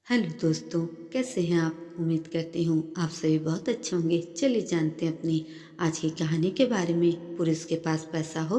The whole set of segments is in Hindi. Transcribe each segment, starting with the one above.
हेलो दोस्तों, कैसे हैं आप? उम्मीद करती हूँ आप सभी बहुत अच्छे होंगे। चलिए जानते हैं अपनी आज की कहानी के बारे में। पुरुष के पास पैसा हो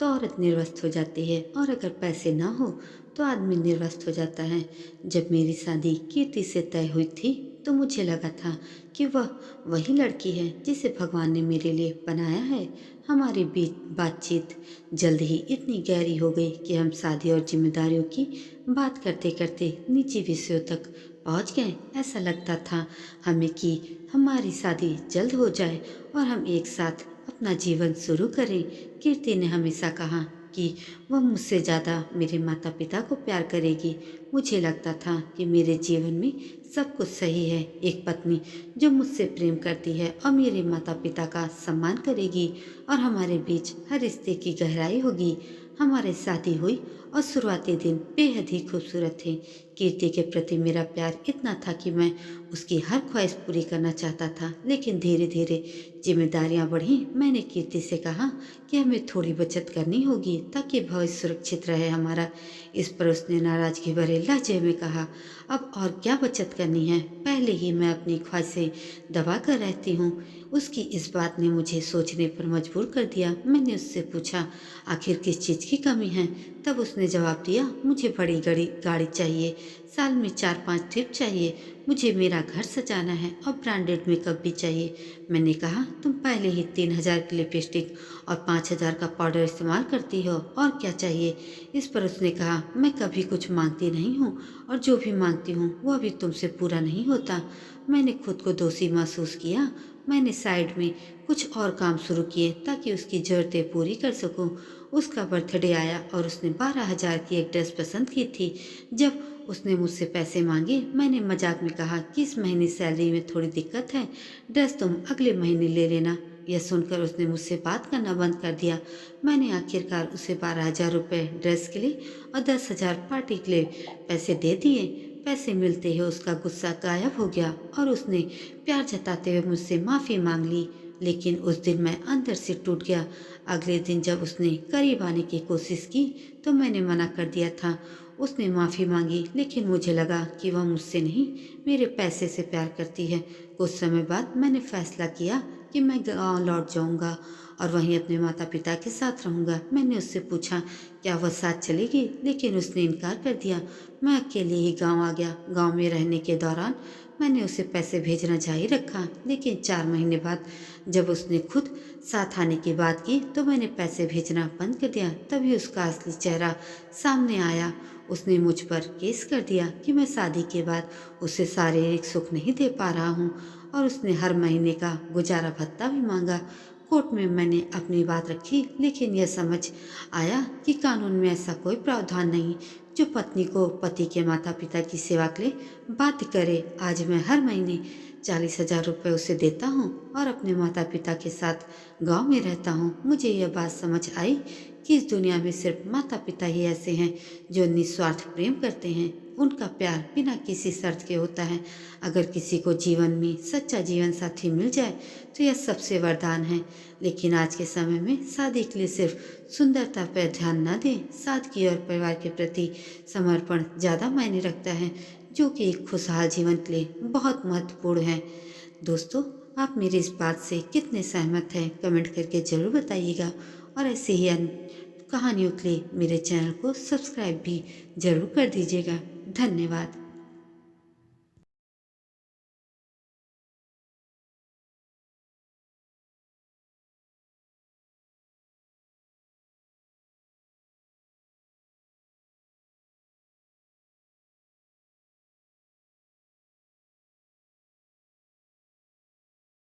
तो औरत निर्वस्त हो जाती है, और अगर पैसे ना हो तो आदमी निर्वस्त हो जाता है। जब मेरी शादी कीर्ति से तय हुई थी तो मुझे लगा था कि वह वही लड़की है जिसे भगवान ने मेरे लिए बनाया है। हमारी बीच बातचीत जल्द ही इतनी गहरी हो गई कि हम शादी और जिम्मेदारियों की बात करते करते निजी विषयों तक पहुंच गए। ऐसा लगता था हमें कि हमारी शादी जल्द हो जाए और हम एक साथ अपना जीवन शुरू करें। कीर्ति ने हमेशा कहा कि वह मुझसे ज़्यादा मेरे माता पिता को प्यार करेगी। मुझे लगता था कि मेरे जीवन में सब कुछ सही है। एक पत्नी जो मुझसे प्रेम करती है और मेरे माता पिता का सम्मान करेगी, और हमारे बीच हर रिश्ते की गहराई होगी। हमारी शादी हुई और शुरुआती दिन बेहद ही खूबसूरत थे। कीर्ति के प्रति मेरा प्यार इतना था कि मैं उसकी हर ख्वाहिश पूरी करना चाहता था। लेकिन धीरे धीरे जिम्मेदारियां बढ़ी। मैंने कीर्ति से कहा कि हमें थोड़ी बचत करनी होगी ताकि भविष्य सुरक्षित रहे हमारा। इस पर उसने नाराजगी भरे लहजे में कहा, अब और क्या बचत करनी है? पहले ही मैं अपनी ख्वाहिशें दबा कर रहती हूँ। उसकी इस बात ने मुझे सोचने पर मजबूर कर दिया। मैंने उससे पूछा, आखिर किस चीज़ की कमी है? तब उसने जवाब दिया, मुझे बड़ी गाड़ी चाहिए, साल में 4-5 ट्रिप चाहिए, मुझे मेरा घर सजाना है और ब्रांडेड मेकअप भी चाहिए। मैंने कहा, तुम पहले ही 3,000 की लिपस्टिक और 5,000 का पाउडर इस्तेमाल करती हो, और क्या चाहिए? इस पर उसने कहा, मैं कभी कुछ मांगती नहीं हूँ, और जो भी मांगती हूँ वह भी तुमसे पूरा नहीं होता। मैंने खुद को दोषी महसूस किया। मैंने साइड में कुछ और काम शुरू किए ताकि उसकी ज़रूरतें पूरी कर सकूं। उसका बर्थडे आया और उसने 12,000 की एक ड्रेस पसंद की थी। जब उसने मुझसे पैसे मांगे, मैंने मजाक में कहा कि इस महीने सैलरी में थोड़ी दिक्कत है, ड्रेस तुम अगले महीने ले लेना। यह सुनकर उसने मुझसे बात करना बंद कर दिया। मैंने आखिरकार उसे 12,000 रुपये ड्रेस के लिए और 10,000 पार्टी के लिए पैसे दे दिए। पैसे मिलते ही उसका गुस्सा गायब हो गया और उसने प्यार जताते हुए मुझसे माफ़ी मांग ली। लेकिन उस दिन मैं अंदर से टूट गया। अगले दिन जब उसने करीब आने की कोशिश की तो मैंने मना कर दिया था। उसने माफ़ी मांगी, लेकिन मुझे लगा कि वह मुझसे नहीं, मेरे पैसे से प्यार करती है। कुछ समय बाद मैंने फैसला किया कि मैं गांव लौट जाऊंगा और वहीं अपने माता पिता के साथ रहूंगा। मैंने उससे पूछा क्या वह साथ चलेगी, लेकिन उसने इनकार कर दिया। मैं अकेले ही गांव आ गया। गांव में रहने के दौरान मैंने उसे पैसे भेजना जारी रखा, लेकिन 4 महीने बाद जब उसने खुद साथ आने की बात की तो मैंने पैसे भेजना बंद कर दिया। तभी उसका असली चेहरा सामने आया। उसने मुझ पर केस कर दिया कि मैं शादी के बाद उसे शारीरिक सुख नहीं दे पा रहा हूँ, और उसने हर महीने का गुजारा भत्ता भी मांगा। कोर्ट में मैंने अपनी बात रखी, लेकिन यह समझ आया कि कानून में ऐसा कोई प्रावधान नहीं जो पत्नी को पति के माता पिता की सेवा के लिए बाध्य करे। आज मैं हर महीने 40,000 रुपये उसे देता हूँ और अपने माता पिता के साथ गांव में रहता हूँ। मुझे यह बात समझ आई कि इस दुनिया में सिर्फ माता पिता ही ऐसे हैं जो निस्वार्थ प्रेम करते हैं। उनका प्यार बिना किसी शर्त के होता है। अगर किसी को जीवन में सच्चा जीवन साथी मिल जाए तो यह सबसे वरदान है। लेकिन आज के समय में शादी के लिए सिर्फ सुंदरता पर ध्यान न दें, सादगी और परिवार के प्रति समर्पण ज़्यादा मायने रखता है, जो कि एक खुशहाल जीवन के लिए बहुत महत्वपूर्ण है। दोस्तों, आप मेरी इस बात से कितने सहमत हैं कमेंट करके ज़रूर बताइएगा, और ऐसे ही अन्य कहानियों के लिए मेरे चैनल को सब्सक्राइब भी ज़रूर कर दीजिएगा। धन्यवाद।